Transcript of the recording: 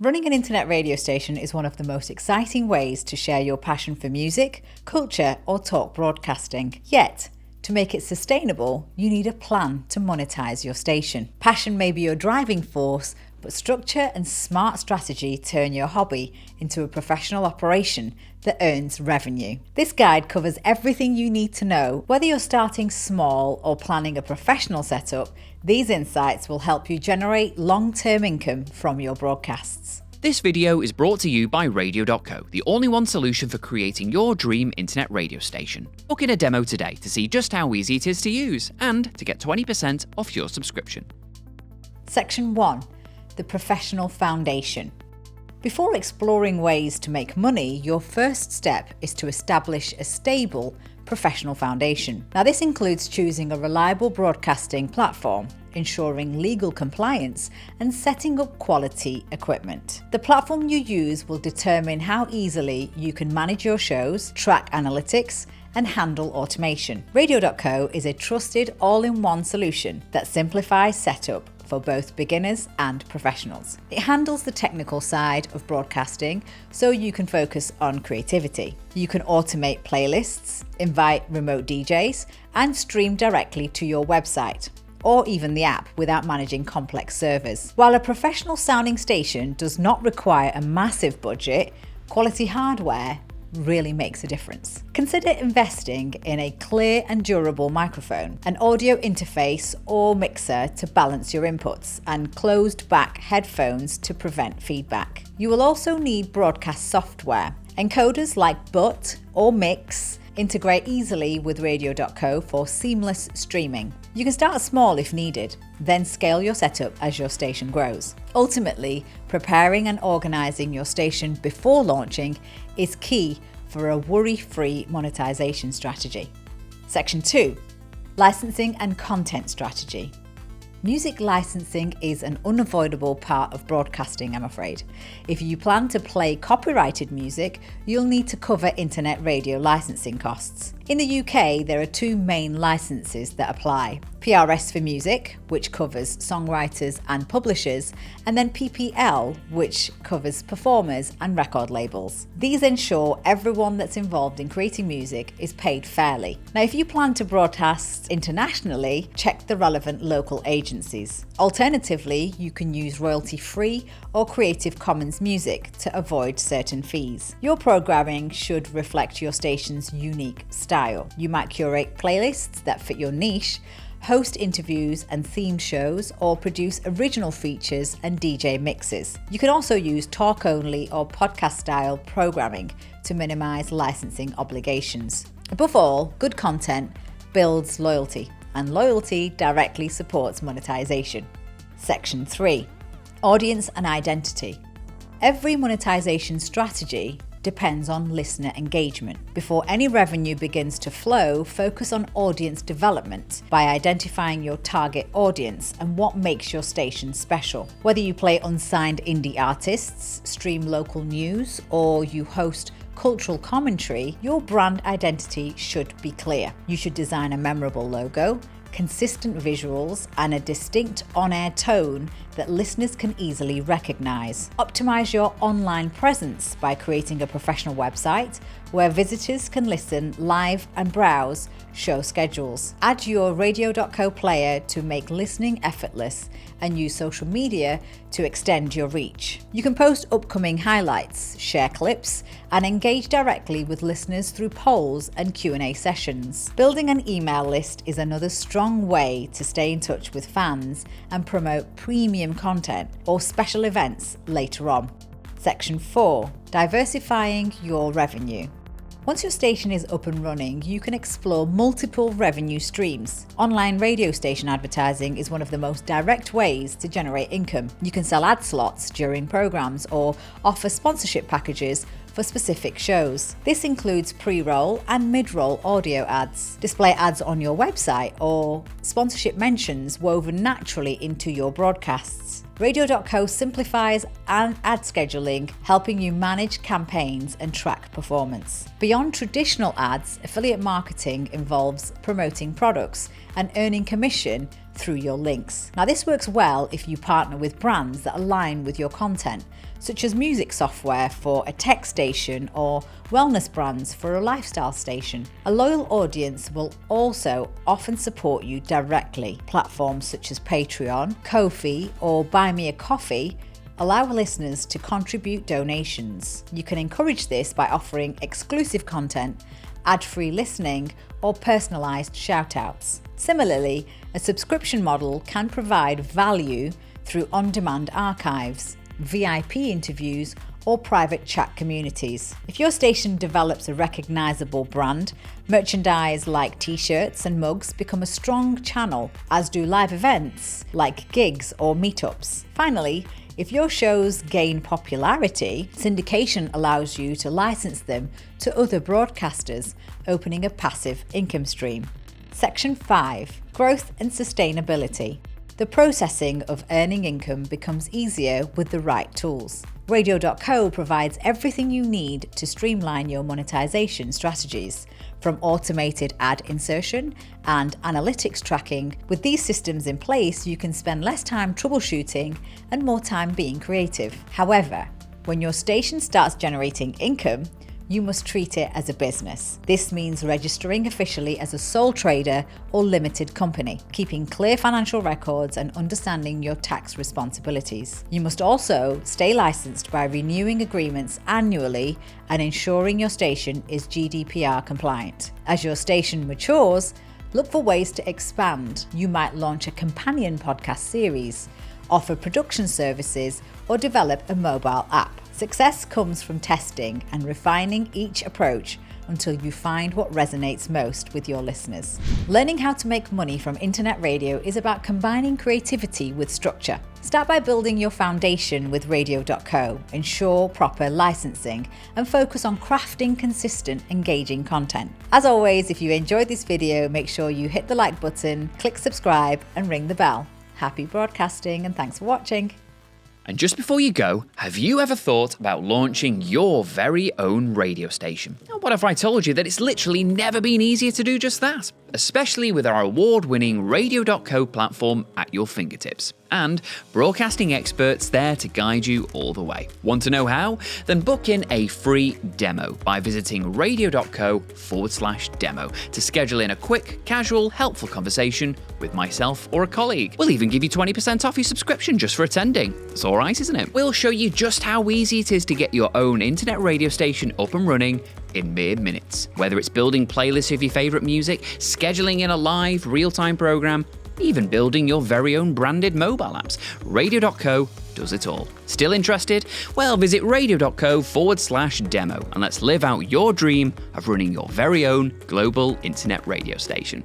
Running an internet radio station is one of the most exciting ways to share your passion for music, culture, or talk broadcasting. Yet, to make it sustainable, you need a plan to monetize your station. Passion may be your driving force, but structure and smart strategy turn your hobby into a professional operation that earns revenue. This guide covers everything you need to know. Whether you're starting small or planning a professional setup, these insights will help you generate long-term income from your broadcasts. This video is brought to you by Radio.co, the all-in-one solution for creating your dream internet radio station. Book in a demo today to see just how easy it is to use and to get 20% off your subscription. Section 1. The Professional Foundation. Before exploring ways to make money, your first step is to establish a stable professional foundation. Now, this includes choosing a reliable broadcasting platform, ensuring legal compliance, and setting up quality equipment. The platform you use will determine how easily you can manage your shows, track analytics, and handle automation. Radio.co is a trusted all-in-one solution that simplifies setup for both beginners and professionals. It handles the technical side of broadcasting so you can focus on creativity. You can automate playlists, invite remote DJs, and stream directly to your website or even the app without managing complex servers. While a professional sounding station does not require a massive budget, quality hardware really makes a difference. Consider investing in a clear and durable microphone, an audio interface or mixer to balance your inputs, and closed-back headphones to prevent feedback. You will also need broadcast software. Encoders like BUT or Mix integrate easily with Radio.co for seamless streaming. You can start small if needed, then scale your setup as your station grows. Ultimately, preparing and organizing your station before launching is key for a worry-free monetization strategy. Section 2. Licensing and content strategy. Music licensing is an unavoidable part of broadcasting, I'm afraid. If you plan to play copyrighted music, you'll need to cover internet radio licensing costs. In the UK, there are two main licenses that apply. PRS for music, which covers songwriters and publishers, and then PPL, which covers performers and record labels. These ensure everyone that's involved in creating music is paid fairly. Now, if you plan to broadcast internationally, check the relevant local agencies. Alternatively, you can use royalty-free or Creative Commons music to avoid certain fees. Your programming should reflect your station's unique style. You might curate playlists that fit your niche, host interviews and themed shows, or produce original features and DJ mixes. You can also use talk-only or podcast-style programming to minimize licensing obligations. Above all, good content builds loyalty, and loyalty directly supports monetization. Section 3. Audience and identity. Every monetization strategy depends on listener engagement. Before any revenue begins to flow, focus on audience development by identifying your target audience and what makes your station special. Whether you play unsigned indie artists, stream local news, or you host cultural commentary, your brand identity should be clear. You should design a memorable logo, consistent visuals, and a distinct on-air tone that listeners can easily recognize. Optimize your online presence by creating a professional website where visitors can listen live and browse show schedules. Add your Radio.co player to make listening effortless and use social media to extend your reach. You can post upcoming highlights, share clips, and engage directly with listeners through polls and Q&A sessions. Building an email list is another strong way to stay in touch with fans and promote premium content or special events later on. Section 4. Diversifying your revenue. Once your station is up and running, you can explore multiple revenue streams. Online radio station advertising is one of the most direct ways to generate income. You can sell ad slots during programs or offer sponsorship packages for specific shows. This includes pre-roll and mid-roll audio ads, display ads on your website, or sponsorship mentions woven naturally into your broadcasts. Radio.co simplifies ad scheduling, helping you manage campaigns and track performance. Beyond traditional ads, affiliate marketing involves promoting products and earning commission through your links. Now, this works well if you partner with brands that align with your content, such as music software for a tech station or wellness brands for a lifestyle station. A loyal audience will also often support you directly. Platforms such as Patreon, Ko-fi, or Buy Me a Coffee allow listeners to contribute donations. You can encourage this by offering exclusive content, ad-free listening, or personalised shout-outs. Similarly, a subscription model can provide value through on-demand archives, VIP interviews, or private chat communities. If your station develops a recognisable brand, merchandise like t-shirts and mugs become a strong channel, as do live events like gigs or meetups. Finally, if your shows gain popularity, syndication allows you to license them to other broadcasters, opening a passive income stream. Section 5. Growth and sustainability. The processing of earning income becomes easier with the right tools. Radio.co provides everything you need to streamline your monetization strategies, from automated ad insertion and analytics tracking. With these systems in place, you can spend less time troubleshooting and more time being creative. However, when your station starts generating income, you must treat it as a business. This means registering officially as a sole trader or limited company, keeping clear financial records and understanding your tax responsibilities. You must also stay licensed by renewing agreements annually and ensuring your station is GDPR compliant. As your station matures, look for ways to expand. You might launch a companion podcast series, offer production services, or develop a mobile app. Success comes from testing and refining each approach until you find what resonates most with your listeners. Learning how to make money from internet radio is about combining creativity with structure. Start by building your foundation with Radio.co, ensure proper licensing, and focus on crafting consistent, engaging content. As always, if you enjoyed this video, make sure you hit the like button, click subscribe, and ring the bell. Happy broadcasting, and thanks for watching. And just before you go, have you ever thought about launching your very own radio station? And what if I told you that it's literally never been easier to do just that? Especially with our award-winning Radio.co platform at your fingertips, and broadcasting experts there to guide you all the way. Want to know how? Then book in a free demo by visiting radio.co/demo to schedule in a quick, casual, helpful conversation with myself or a colleague. We'll even give you 20% off your subscription just for attending. It's all right, isn't it? We'll show you just how easy it is to get your own internet radio station up and running in mere minutes. Whether it's building playlists of your favourite music, scheduling in a live, real-time programme, even building your very own branded mobile apps, Radio.co does it all. Still interested? Well, visit radio.co/demo and let's live out your dream of running your very own global internet radio station.